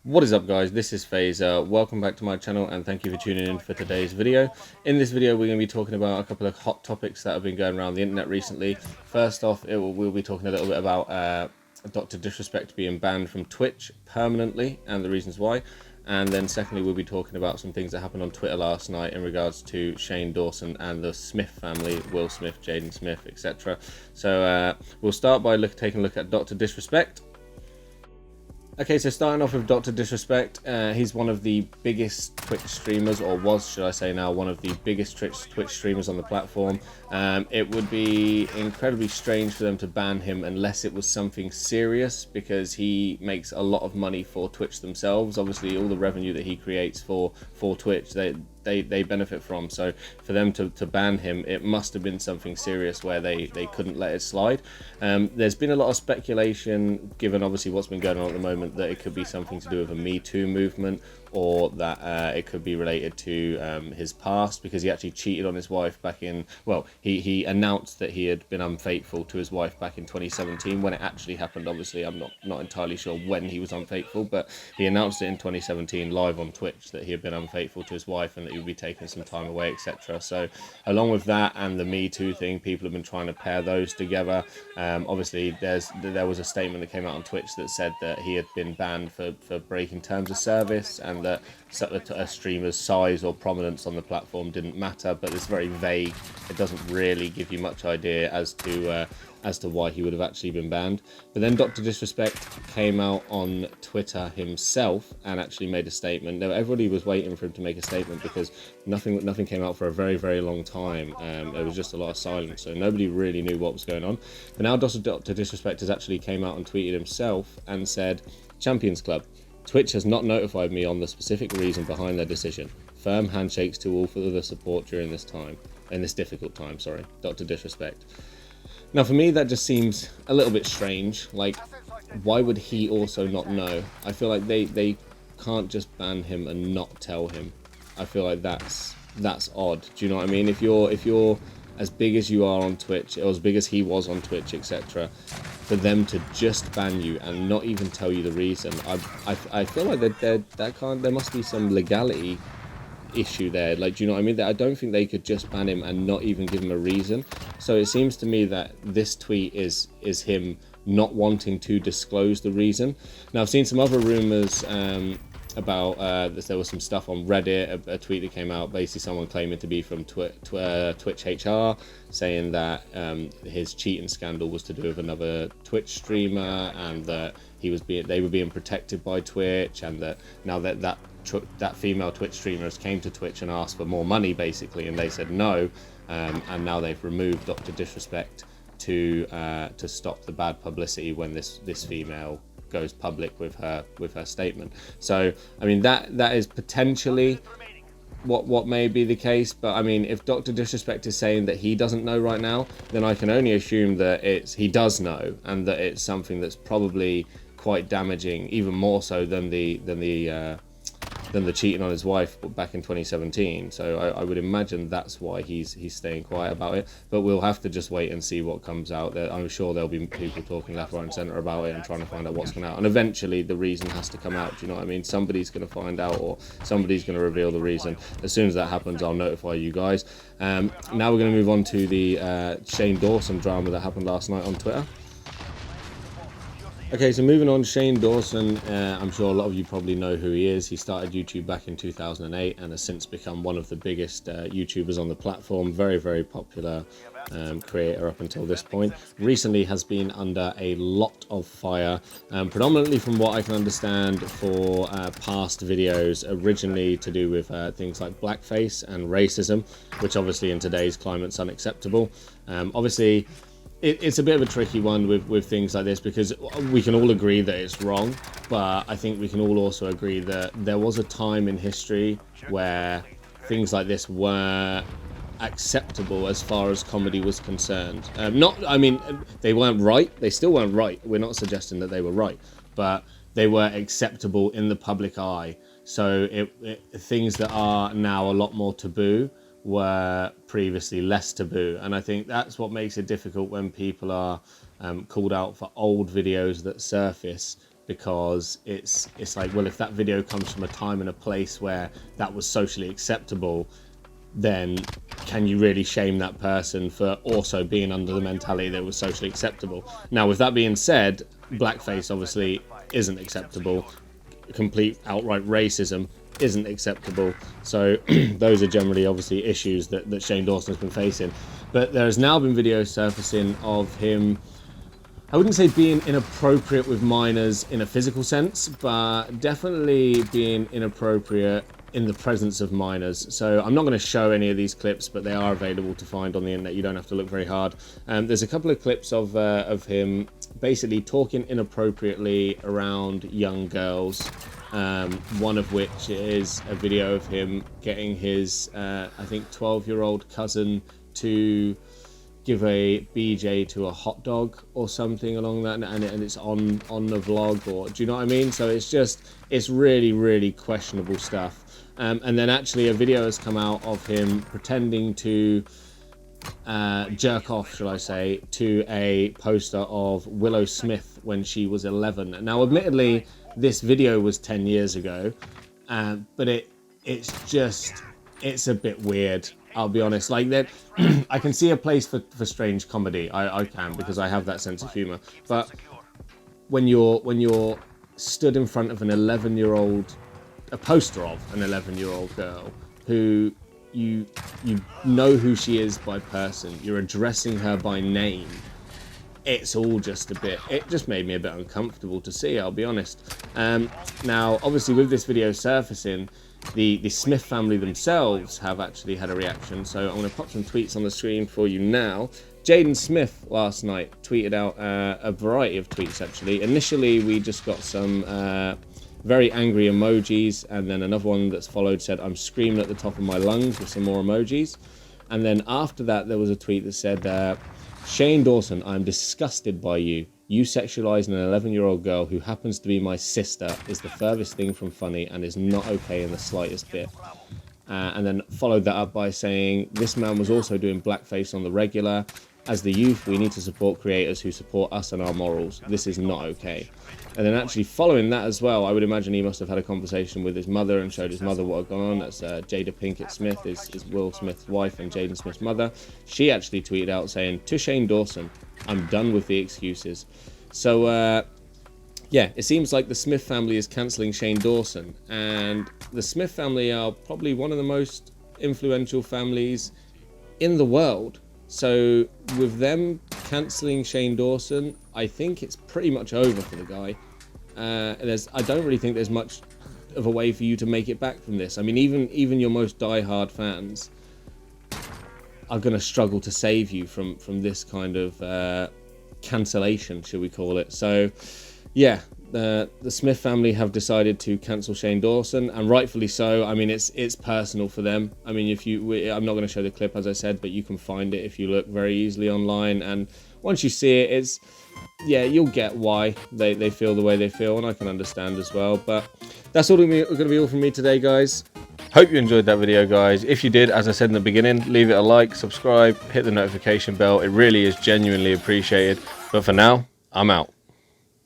What is up, guys? This is Phaser. Welcome back to my channel and thank you for tuning in for today's video. In this video we're going to be talking about a couple of hot topics that have been going around the internet recently. First off, we'll be talking a little bit about Dr.Disrespect being banned from Twitch permanently and the reasons why. And then secondly, we'll be talking about some things that happened on Twitter last night in regards to Shane Dawson and the Smith family, Will Smith, Jaden Smith, etc. So we'll start by taking a look at Dr.Disrespect. Okay, so starting off with Dr.Disrespect, he's one of the biggest Twitch streamers, or was, should I say now, one of the biggest Twitch streamers on the platform. It would be incredibly strange for them to ban him unless it was something serious, because he makes a lot of money for Twitch themselves. Obviously, all the revenue that he creates for Twitch, they benefit from. So for them to ban him, it must have been something serious where they couldn't let it slide. There's been a lot of speculation, given obviously what's been going on at the moment, that it could be something to do with a Me Too movement, or that it could be related to his past, because he actually cheated on his wife back in, well, he announced that he had been unfaithful to his wife back in 2017. When it actually happened, obviously I'm not entirely sure when he was unfaithful, but he announced it in 2017 live on Twitch that he had been unfaithful to his wife and that he would be taking some time away, etc. So along with that and the Me Too thing, people have been trying to pair those together. Obviously there was a statement that came out on Twitch that said that he had been banned for breaking terms of service, and that a streamer's size or prominence on the platform didn't matter, but it's very vague. It doesn't really give you much idea as to why he would have actually been banned. But then Dr.Disrespect came out on Twitter himself and actually made a statement. Now, everybody was waiting for him to make a statement because nothing came out for a very, very long time. There was just a lot of silence, so nobody really knew what was going on. But now Dr.Disrespect has actually came out and tweeted himself and said, "Champions Club. Twitch has not notified me on the specific reason behind their decision. Firm handshakes to all for the support during this time, in this difficult time, sorry. Dr.Disrespect." Now, for me, that just seems a little bit strange. Like, why would he also not know? I feel like they can't just ban him and not tell him. I feel like that's odd. Do you know what I mean? If you're as big as you are on Twitch, or as big as he was on Twitch, etc., for them to just ban you and not even tell you the reason, I feel like there must be some legality issue there. Like, do you know what I mean? I don't think they could just ban him and not even give him a reason. So it seems to me that this tweet is him not wanting to disclose the reason. Now, I've seen some other rumors about there was some stuff on Reddit, a tweet that came out, basically someone claiming to be from Twitch HR, saying that his cheating scandal was to do with another Twitch streamer, and that they were being protected by Twitch, and that now that female Twitch streamers came to Twitch and asked for more money, basically, and they said no, and now they've removed Dr.Disrespect to stop the bad publicity when this female goes public with her statement. So I mean, that is potentially what may be the case, but I mean, if Dr.Disrespect is saying that he doesn't know right now, then I can only assume that he does know, and that it's something that's probably quite damaging, even more so than the cheating on his wife back in 2017. So I would imagine that's why he's staying quiet about it. But we'll have to just wait and see what comes out. I'm sure there'll be people talking left, right, and centre about it and trying to find out what's going out. And eventually, the reason has to come out. Do you know what I mean? Somebody's going to find out, or somebody's going to reveal the reason. As soon as that happens, I'll notify you guys. Now we're going to move on to the Shane Dawson drama that happened last night on Twitter. Okay, so moving on, Shane Dawson, I'm sure a lot of you probably know who he is. He started YouTube back in 2008 and has since become one of the biggest YouTubers on the platform. Very, very popular creator up until this point. Recently has been under a lot of fire, predominantly from what I can understand for past videos, originally to do with things like blackface and racism, which obviously in today's climate is unacceptable. Obviously, it's a bit of a tricky one with things like this, because we can all agree that it's wrong, but I think we can all also agree that there was a time in history where things like this were acceptable as far as comedy was concerned. I mean, they weren't right. They still weren't right. We're not suggesting that they were right, but they were acceptable in the public eye. So things that are now a lot more taboo were previously less taboo, and I think that's what makes it difficult when people are called out for old videos that surface because it's like, well, if that video comes from a time and a place where that was socially acceptable, then can you really shame that person for also being under the mentality that was socially acceptable? Now, with that being said, blackface obviously isn't acceptable. Complete outright racism isn't acceptable. So those are generally obviously issues that Shane Dawson has been facing. But there has now been videos surfacing of him, I wouldn't say being inappropriate with minors in a physical sense, but definitely being inappropriate in the presence of minors. So I'm not going to show any of these clips, but they are available to find on the internet. You don't have to look very hard. There's a couple of clips of him basically talking inappropriately around young girls. One of which is a video of him getting his, I think, 12-year-old cousin to give a BJ to a hot dog or something along that, and it's on the vlog, or do you know what I mean? So it's really, really questionable stuff. And then actually a video has come out of him pretending to jerk off, shall I say, to a poster of Willow Smith when she was 11. Now, admittedly, this video was 10 years ago, but it's a bit weird, I'll be honest. Like that, I can see a place for strange comedy. I can, because I have that sense of humor. But when you're stood in front of an 11-year-old, a poster of an 11-year-old girl who you know who she is by person, you're addressing her by name, it's all just it just made me a bit uncomfortable to see, I'll be honest. Now, obviously, with this video surfacing, the Smith family themselves have actually had a reaction, so I'm going to pop some tweets on the screen for you now. Jaden Smith last night tweeted out a variety of tweets, actually. Initially, we just got some very angry emojis, and then another one that's followed said, "I'm screaming at the top of my lungs," with some more emojis. And then after that, there was a tweet that said, "Shane Dawson, I'm disgusted by you. You sexualizing an 11-year-old girl who happens to be my sister is the furthest thing from funny and is not okay in the slightest bit." And then followed that up by saying, "This man was also doing blackface on the regular. As the youth, we need to support creators who support us and our morals. This is not okay." And then actually following that as well, I would imagine he must have had a conversation with his mother and showed his mother what had gone on. That's Jada Pinkett Smith, is Will Smith's wife and Jaden Smith's mother. She actually tweeted out saying, "To Shane Dawson, I'm done with the excuses." So, yeah, it seems like the Smith family is cancelling Shane Dawson. And the Smith family are probably one of the most influential families in the world. So with them cancelling Shane Dawson, I think it's pretty much over for the guy. I don't really think there's much of a way for you to make it back from this. I mean, even your most die-hard fans are going to struggle to save you from this kind of cancellation, should we call it. So, yeah, the Smith family have decided to cancel Shane Dawson, and rightfully so. I mean, it's personal for them. I mean, I'm not going to show the clip, as I said, but you can find it if you look very easily online. And once you see it, you'll get why they feel the way they feel, and I can understand as well. But that's all going to be all from me today, guys. Hope you enjoyed that video, guys. If you did, as I said in the beginning, leave it a like, subscribe, hit the notification bell. It really is genuinely appreciated. But for now, I'm out.